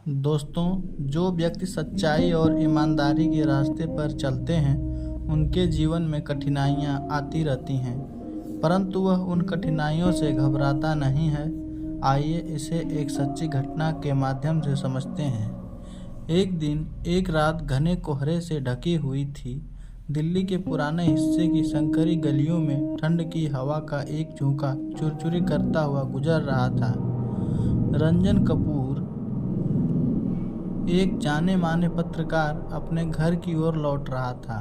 दोस्तों, जो व्यक्ति सच्चाई और ईमानदारी के रास्ते पर चलते हैं, उनके जीवन में कठिनाइयां आती रहती हैं, परंतु वह उन कठिनाइयों से घबराता नहीं है। आइए इसे एक सच्ची घटना के माध्यम से समझते हैं। एक दिन, एक रात घने कोहरे से ढकी हुई थी। दिल्ली के पुराने हिस्से की संकरी गलियों में ठंड की हवा का एक झोंका चुरचुरी करता हुआ गुजर रहा था। रंजन कपूर, एक जाने माने पत्रकार, अपने घर की ओर लौट रहा था,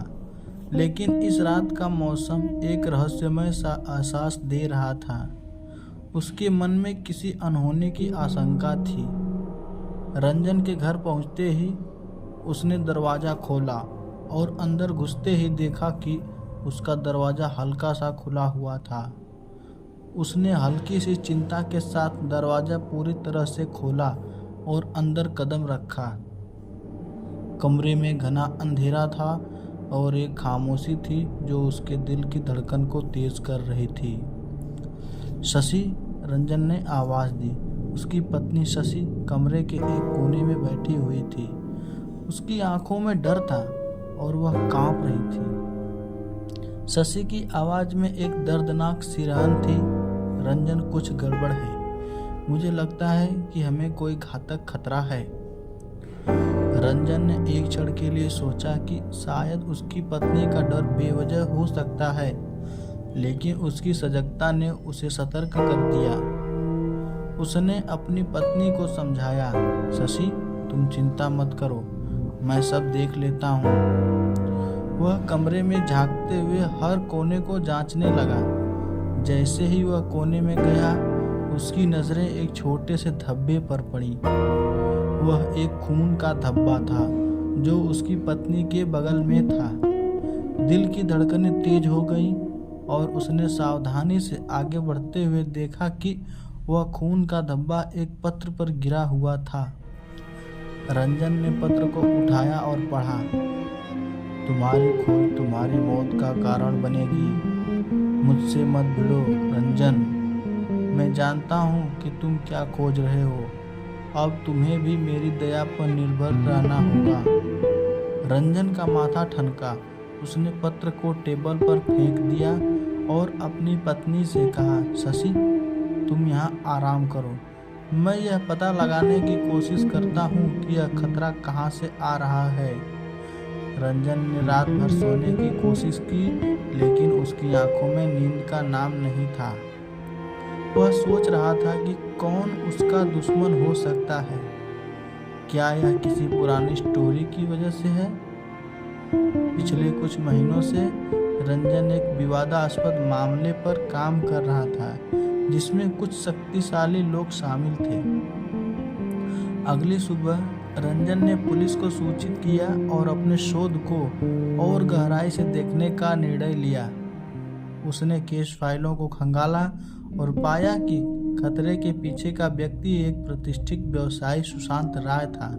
लेकिन इस रात का मौसम एक रहस्यमय सा एहसास दे रहा था। उसके मन में किसी अनहोनी की आशंका थी। रंजन के घर पहुंचते ही उसने दरवाज़ा खोला और अंदर घुसते ही देखा कि उसका दरवाज़ा हल्का सा खुला हुआ था। उसने हल्की सी चिंता के साथ दरवाज़ा पूरी तरह से खोला और अंदर कदम रखा। कमरे में घना अंधेरा था और एक खामोशी थी जो उसके दिल की धड़कन को तेज कर रही थी। शशि, रंजन ने आवाज़ दी। उसकी पत्नी शशि कमरे के एक कोने में बैठी हुई थी। उसकी आंखों में डर था और वह कांप रही थी। शशि की आवाज़ में एक दर्दनाक सिरहन थी। रंजन, कुछ गड़बड़ है। मुझे लगता है कि हमें कोई घातक खतरा है। रंजन ने एक क्षण के लिए सोचा कि शायद उसकी पत्नी का डर बेवजह हो सकता है, लेकिन उसकी सजगता ने उसे सतर्क कर दिया। उसने अपनी पत्नी को समझाया, शशि, तुम चिंता मत करो, मैं सब देख लेता हूँ। वह कमरे में झांकते हुए हर कोने को जांचने लगा। जैसे ही वह कोने में गया, उसकी नज़रें एक छोटे से धब्बे पर पड़ी। वह एक खून का धब्बा था जो उसकी पत्नी के बगल में था। दिल की धड़कनें तेज हो गईं और उसने सावधानी से आगे बढ़ते हुए देखा कि वह खून का धब्बा एक पत्र पर गिरा हुआ था। रंजन ने पत्र को उठाया और पढ़ा। तुम्हारी खोज तुम्हारी मौत का कारण बनेगी। मुझसे मत भिड़ो रंजन। मैं जानता हूँ कि तुम क्या खोज रहे हो। अब तुम्हें भी मेरी दया पर निर्भर रहना होगा। रंजन का माथा ठनका। उसने पत्र को टेबल पर फेंक दिया और अपनी पत्नी से कहा, शशि, तुम यहाँ आराम करो। मैं यह पता लगाने की कोशिश करता हूँ कि यह खतरा कहाँ से आ रहा है। रंजन ने रात भर सोने की कोशिश की, लेकिन उसकी आंखों में नींद का नाम नहीं था। वह सोच रहा था कि कौन उसका दुश्मन हो सकता है। क्या यह किसी पुरानी स्टोरी की वजह से है? पिछले कुछ महीनों से रंजन एक विवादास्पद मामले पर काम कर रहा था, जिसमें कुछ शक्तिशाली लोग शामिल थे। अगली सुबह रंजन ने पुलिस को सूचित किया और अपने शोध को और गहराई से देखने का निर्णय लिया। उसने केस फाइलों को खंगाला और पाया कि खतरे के पीछे का व्यक्ति एक प्रतिष्ठित व्यवसायी सुशांत राय था,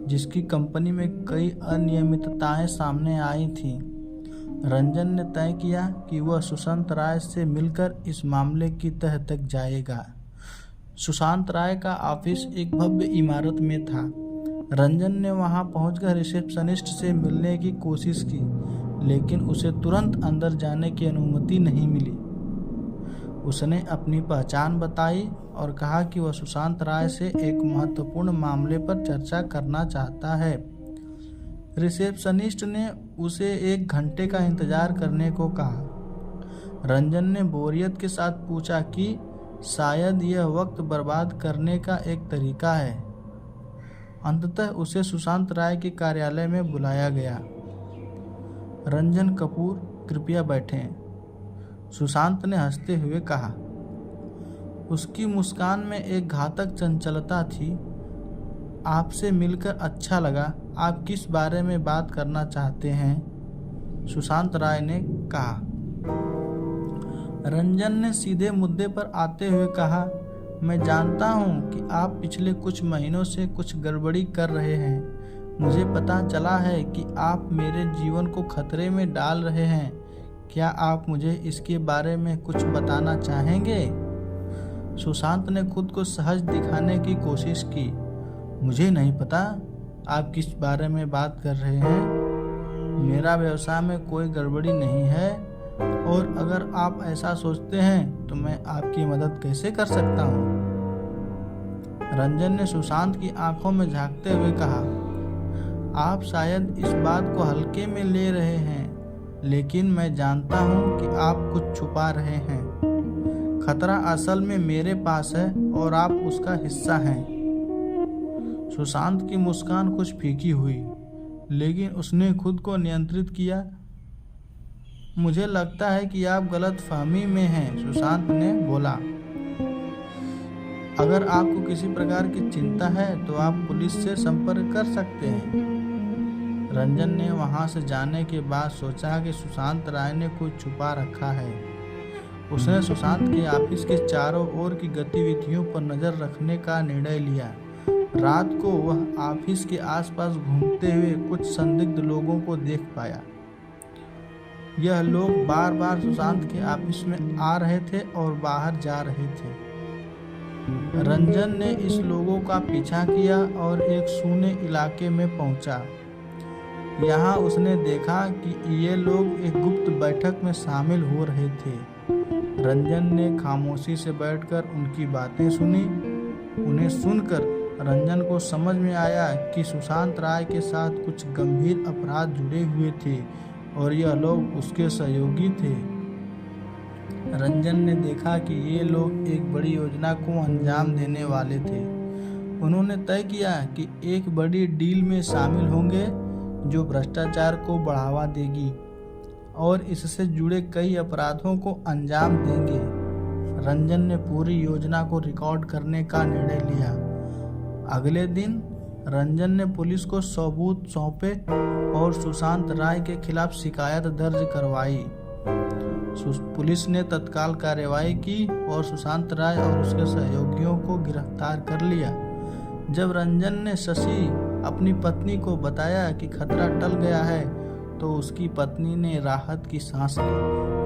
जिसकी कंपनी में कई अनियमितताएं सामने आई थीं। रंजन ने तय किया कि वह सुशांत राय से मिलकर इस मामले की तह तक जाएगा। सुशांत राय का ऑफिस एक भव्य इमारत में था। रंजन ने वहां पहुंचकर रिसेप्शनिस्ट से मिलने की कोशिश की, लेकिन उसे तुरंत अंदर जाने की अनुमति नहीं मिली। उसने अपनी पहचान बताई और कहा कि वह सुशांत राय से एक महत्वपूर्ण मामले पर चर्चा करना चाहता है। रिसेप्शनिस्ट ने उसे 1 घंटे का इंतजार करने को कहा। रंजन ने बोरियत के साथ पूछा कि शायद यह वक्त बर्बाद करने का एक तरीका है। अंततः उसे सुशांत राय के कार्यालय में बुलाया गया। रंजन कपूर, कृपया बैठें, सुशांत ने हंसते हुए कहा। उसकी मुस्कान में एक घातक चंचलता थी। आपसे मिलकर अच्छा लगा। आप किस बारे में बात करना चाहते हैं? सुशांत राय ने कहा। रंजन ने सीधे मुद्दे पर आते हुए कहा, मैं जानता हूं कि आप पिछले कुछ महीनों से कुछ गड़बड़ी कर रहे हैं। मुझे पता चला है कि आप मेरे जीवन को खतरे में डाल रहे हैं। क्या आप मुझे इसके बारे में कुछ बताना चाहेंगे? सुशांत ने खुद को सहज दिखाने की कोशिश की। मुझे नहीं पता आप किस बारे में बात कर रहे हैं। मेरा व्यवसाय में कोई गड़बड़ी नहीं है, और अगर आप ऐसा सोचते हैं तो मैं आपकी मदद कैसे कर सकता हूँ। रंजन ने सुशांत की आंखों में झांकते हुए कहा, आप शायद इस बात को हल्के में ले रहे हैं, लेकिन मैं जानता हूँ कि आप कुछ छुपा रहे हैं। खतरा असल में मेरे पास है और आप उसका हिस्सा हैं। सुशांत की मुस्कान कुछ फीकी हुई, लेकिन उसने खुद को नियंत्रित किया। मुझे लगता है कि आप गलतफहमी में हैं, सुशांत ने बोला। अगर आपको किसी प्रकार की चिंता है तो आप पुलिस से संपर्क कर सकते हैं। रंजन ने वहां से जाने के बाद सोचा कि सुशांत राय ने कुछ छुपा रखा है। उसने सुशांत के ऑफिस के चारों ओर की गतिविधियों पर नजर रखने का निर्णय लिया। रात को वह ऑफिस के आसपास घूमते हुए कुछ संदिग्ध लोगों को देख पाया। यह लोग बार बार सुशांत के ऑफिस में आ रहे थे और बाहर जा रहे थे। रंजन ने इस लोगों का पीछा किया और एक सूने इलाके में पहुंचा। यहाँ उसने देखा कि ये लोग एक गुप्त बैठक में शामिल हो रहे थे। रंजन ने खामोशी से बैठकर उनकी बातें सुनी। उन्हें सुनकर रंजन को समझ में आया कि सुशांत राय के साथ कुछ गंभीर अपराध जुड़े हुए थे और यह लोग उसके सहयोगी थे। रंजन ने देखा कि ये लोग एक बड़ी योजना को अंजाम देने वाले थे। उन्होंने तय किया कि एक बड़ी डील में शामिल होंगे जो भ्रष्टाचार को बढ़ावा देगी और इससे जुड़े कई अपराधों को अंजाम देंगे। रंजन ने पूरी योजना को रिकॉर्ड करने का निर्णय लिया। अगले दिन रंजन ने पुलिस को सबूत सौंपे और सुशांत राय के खिलाफ शिकायत दर्ज करवाई। पुलिस ने तत्काल कार्रवाई की और सुशांत राय और उसके सहयोगियों को गिरफ्तार कर लिया। जब रंजन ने शशि अपनी पत्नी को बताया कि खतरा टल गया है तो उसकी पत्नी ने राहत की सांस ली।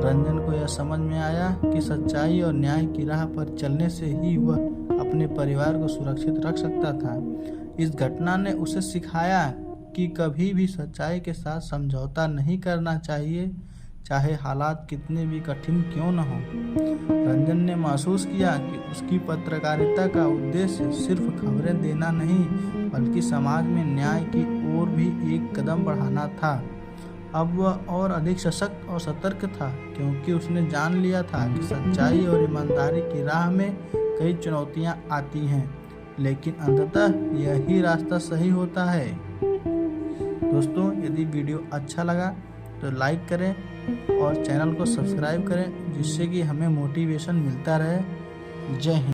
रंजन को यह समझ में आया कि सच्चाई और न्याय की राह पर चलने से ही वह अपने परिवार को सुरक्षित रख सकता था। इस घटना ने उसे सिखाया कि कभी भी सच्चाई के साथ समझौता नहीं करना चाहिए, चाहे हालात कितने भी कठिन क्यों न हो। रंजन ने महसूस किया कि उसकी पत्रकारिता का उद्देश्य सिर्फ खबरें देना नहीं, बल्कि समाज में न्याय की ओर भी एक कदम बढ़ाना था। अब वह और अधिक सशक्त और सतर्क था, क्योंकि उसने जान लिया था कि सच्चाई और ईमानदारी की राह में कई चुनौतियां आती हैं, लेकिन अंततः यही रास्ता सही होता है। दोस्तों, यदि वीडियो अच्छा लगा तो लाइक करें और चैनल को सब्सक्राइब करें, जिससे कि हमें मोटिवेशन मिलता रहे। जय हिंद।